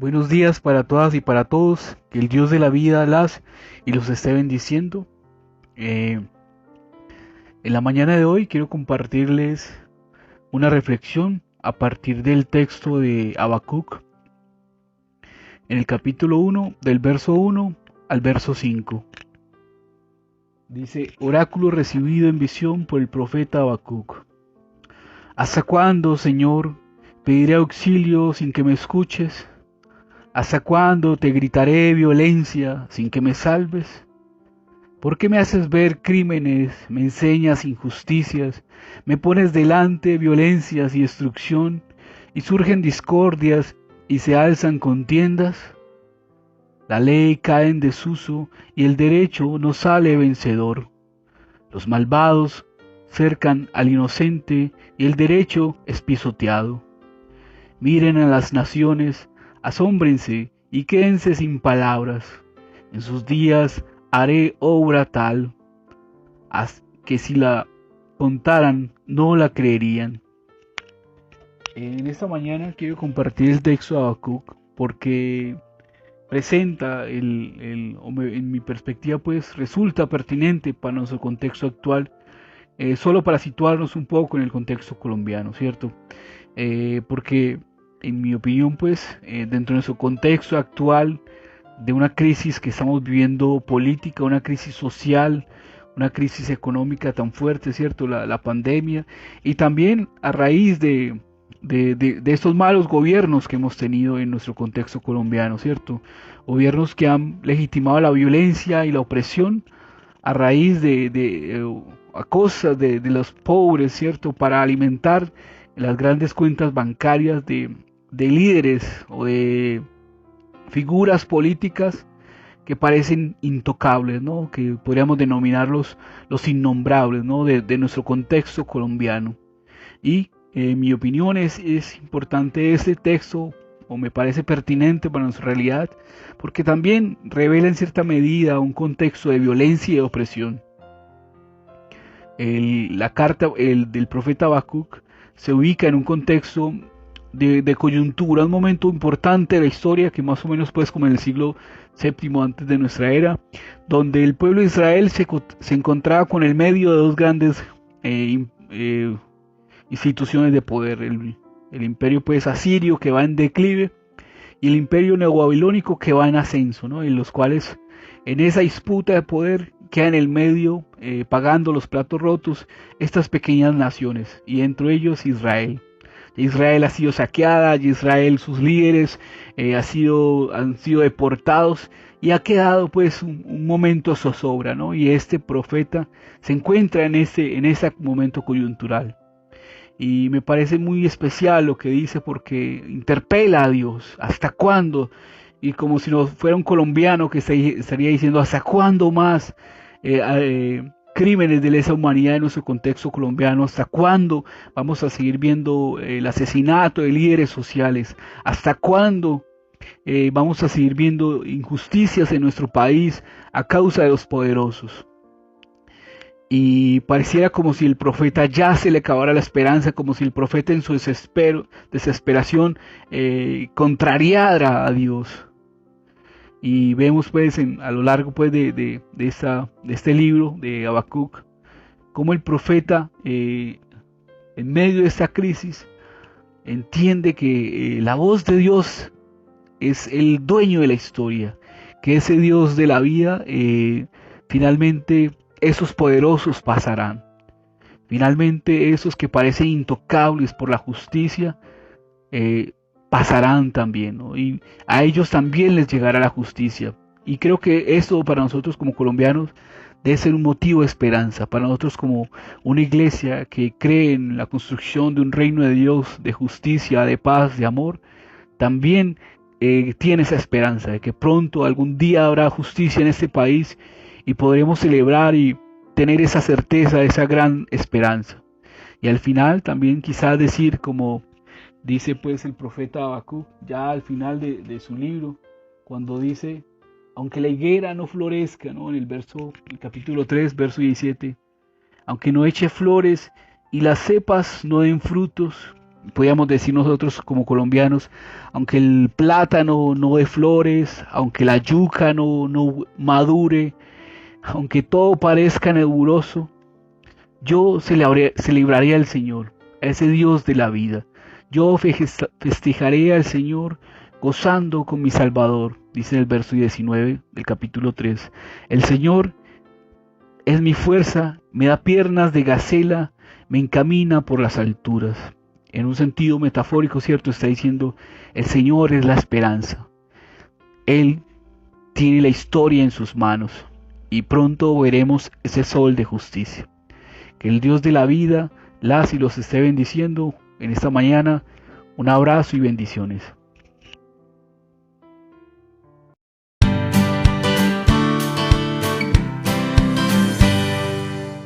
Buenos días para todas y para todos. Que el Dios de la vida las y los esté bendiciendo. Eh, en la mañana de hoy quiero compartirles una reflexión a partir del texto de Habacuc, en el capítulo 1, del verso 1 al verso 5. Dice: oráculo recibido en visión por el profeta Habacuc. ¿Hasta cuándo, Señor, pediré auxilio sin que me escuches? ¿Hasta cuándo te gritaré violencia sin que me salves? ¿Por qué me haces ver crímenes, me enseñas injusticias, me pones delante violencias y destrucción, y surgen discordias y se alzan contiendas? La ley cae en desuso y el derecho no sale vencedor. Los malvados cercan al inocente y el derecho es pisoteado. Miren a las naciones, asómbrense y quédense sin palabras. En sus días haré obra tal, que si la contaran no la creerían. En esta mañana quiero compartir el texto de Habacuc porque presenta, en mi perspectiva, pues resulta pertinente para nuestro contexto actual, solo para situarnos un poco en el contexto colombiano, ¿cierto? Porque en mi opinión, pues, dentro de nuestro contexto actual, de una crisis que estamos viviendo política, una crisis social, una crisis económica tan fuerte, ¿cierto? La pandemia, y también a raíz de estos malos gobiernos que hemos tenido en nuestro contexto colombiano, ¿cierto? Gobiernos que han legitimado la violencia y la opresión a raíz a cosas de los pobres, ¿cierto? Para alimentar las grandes cuentas bancarias de líderes o de figuras políticas que parecen intocables, ¿no? Que podríamos denominarlos los innombrables, ¿no? De nuestro contexto colombiano. Y en mi opinión es importante este texto, o me parece pertinente para nuestra realidad, porque también revela en cierta medida un contexto de violencia y de opresión. La carta del profeta Habacuc se ubica en un contexto de coyuntura, un momento importante de la historia, que más o menos pues como en el siglo VII antes de nuestra era, donde el pueblo de Israel se encontraba con el medio de dos grandes instituciones de poder: el imperio pues asirio, que va en declive, y el imperio neobabilónico, que va en ascenso, ¿no? En los cuales, en esa disputa de poder, queda en el medio, pagando los platos rotos, estas pequeñas naciones, y entre ellos Israel. Israel ha sido saqueada, y Israel, sus líderes, han sido deportados, y ha quedado pues un momento zozobra, ¿no? Y este profeta se encuentra en ese momento coyuntural. Y me parece muy especial lo que dice, porque interpela a Dios. ¿Hasta cuándo? Y como si no fuera un colombiano que estaría diciendo: ¿hasta cuándo más crímenes de lesa humanidad en nuestro contexto colombiano? ¿Hasta cuándo vamos a seguir viendo el asesinato de líderes sociales? ¿Hasta cuándo vamos a seguir viendo injusticias en nuestro país a causa de los poderosos? Y pareciera como si el profeta ya se le acabara la esperanza, como si el profeta en su desesperación contrariara a Dios. Y vemos pues a lo largo pues de este libro de Habacuc, cómo el profeta, en medio de esta crisis, entiende que la voz de Dios es el dueño de la historia, que ese Dios de la vida, finalmente esos poderosos pasarán. Finalmente esos que parecen intocables por la justicia, pasarán también, ¿no? Y a ellos también les llegará la justicia. Y creo que esto para nosotros como colombianos debe ser un motivo de esperanza, para nosotros como una iglesia que cree en la construcción de un reino de Dios, de justicia, de paz, de amor. También tiene esa esperanza de que pronto, algún día, habrá justicia en este país y podremos celebrar y tener esa certeza, esa gran esperanza. Y al final también quizás decir, como dice pues el profeta Habacuc, ya al final de su libro, cuando dice: aunque la higuera no florezca, ¿no? En el capítulo 3, verso 17, aunque no eche flores y las cepas no den frutos, podríamos decir nosotros como colombianos, aunque el plátano no dé flores, aunque la yuca no madure, aunque todo parezca nebuloso, yo celebraría al Señor, a ese Dios de la vida. Yo festejaré al Señor gozando con mi Salvador, dice el verso 19 del capítulo 3. El Señor es mi fuerza, me da piernas de gacela, me encamina por las alturas. En un sentido metafórico, ¿cierto? Está diciendo, el Señor es la esperanza. Él tiene la historia en sus manos y pronto veremos ese sol de justicia. Que el Dios de la vida las y los esté bendiciendo en esta mañana. Un abrazo y bendiciones.